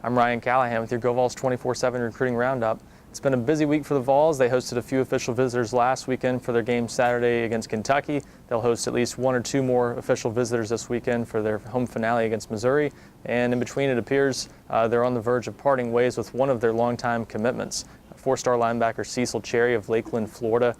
I'm Ryan Callahan with your GoVols 24/7 recruiting roundup. It's been a busy week for the Vols. They hosted a few official visitors last weekend for their game Saturday against Kentucky. They'll host at least one or two more official visitors this weekend for their home finale against Missouri. And in between, it appears they're on the verge of parting ways with one of their longtime commitments. Four-star linebacker Cecil Cherry of Lakeland, Florida,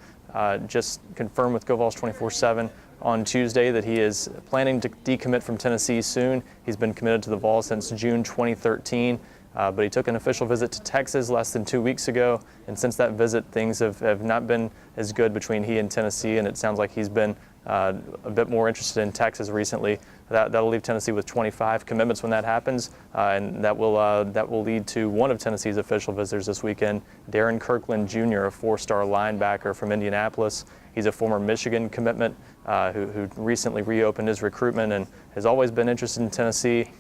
just confirmed with GoVols 24/7 on Tuesday that he is planning to decommit from Tennessee soon. He's been committed to the Vols since June 2013, but he took an official visit to Texas less than 2 weeks ago, and since that visit, things have not been as good between he and Tennessee, and it sounds like he's been a bit more interested in Texas recently. That'll leave Tennessee with 25 commitments when that happens, and that will lead to one of Tennessee's official visitors this weekend, Darren Kirkland Jr., a four-star linebacker from Indianapolis. He's a former Michigan commitment who recently reopened his recruitment and has always been interested in Tennessee.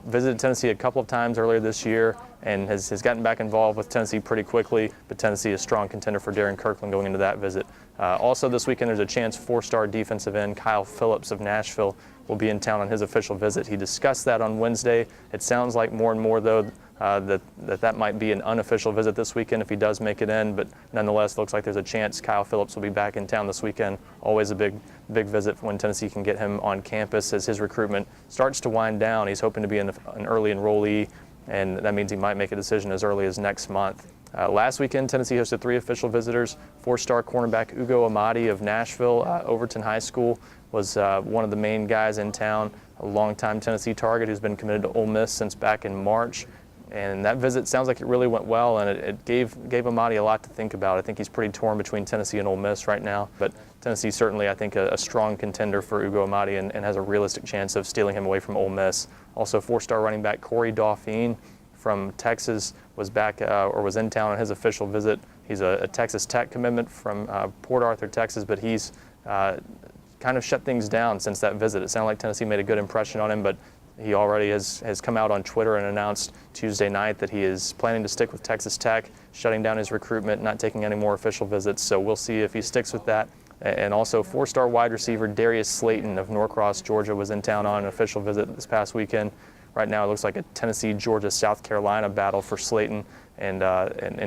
Visited Tennessee a couple of times earlier this year and has gotten back involved with Tennessee pretty quickly, but Tennessee is a strong contender for Darren Kirkland going into that visit. Also this weekend there's a chance four-star defensive end Kyle Phillips of Nashville will be in town on his official visit. He discussed that on Wednesday. It sounds like more and more though that might be an unofficial visit this weekend if he does make it in, but nonetheless looks like there's a chance Kyle Phillips will be back in town this weekend. Always a big visit when Tennessee can get him on campus as his recruitment starts to wind down. He's hoping to be an early enrollee, and that means he might make a decision as early as next month. Last weekend, Tennessee hosted 3 official visitors. Four-star cornerback Ugo Amadi of Nashville, Overton High School, was one of the main guys in town, a longtime Tennessee target who's been committed to Ole Miss since back in March. And that visit sounds like it really went well, and it gave Amadi a lot to think about. I think he's pretty torn between Tennessee and Ole Miss right now, but Tennessee certainly, I think, a strong contender for Ugo Amadi and has a realistic chance of stealing him away from Ole Miss. Also, four-star running back Corey Dauphine from Texas was back or was in town on his official visit. He's a Texas Tech commitment from Port Arthur, Texas, but he's kind of shut things down since that visit. It sounded like Tennessee made a good impression on him, but he already has come out on Twitter and announced Tuesday night that he is planning to stick with Texas Tech, shutting down his recruitment, not taking any more official visits. So we'll see if he sticks with that. And also four-star wide receiver Darius Slayton of Norcross, Georgia, was in town on an official visit this past weekend. Right now it looks like a Tennessee, Georgia, South Carolina battle for Slayton, and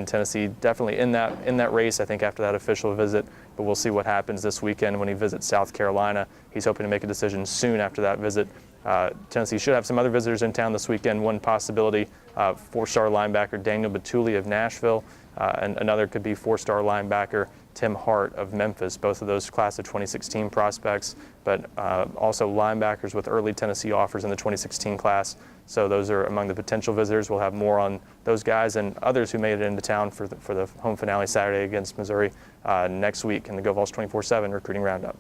Tennessee definitely in that race, I think, after that official visit. But we'll see what happens this weekend when he visits South Carolina. He's hoping to make a decision soon after that visit. Tennessee should have some other visitors in town this weekend. One possibility, four-star linebacker Daniel Batuli of Nashville, and another could be four-star linebacker Tim Hart of Memphis, both of those class of 2016 prospects, but also linebackers with early Tennessee offers in the 2016 class. So those are among the potential visitors. We'll have more on those guys and others who made it into town for the home finale Saturday against Missouri next week in the GoVols 24/7 recruiting roundup.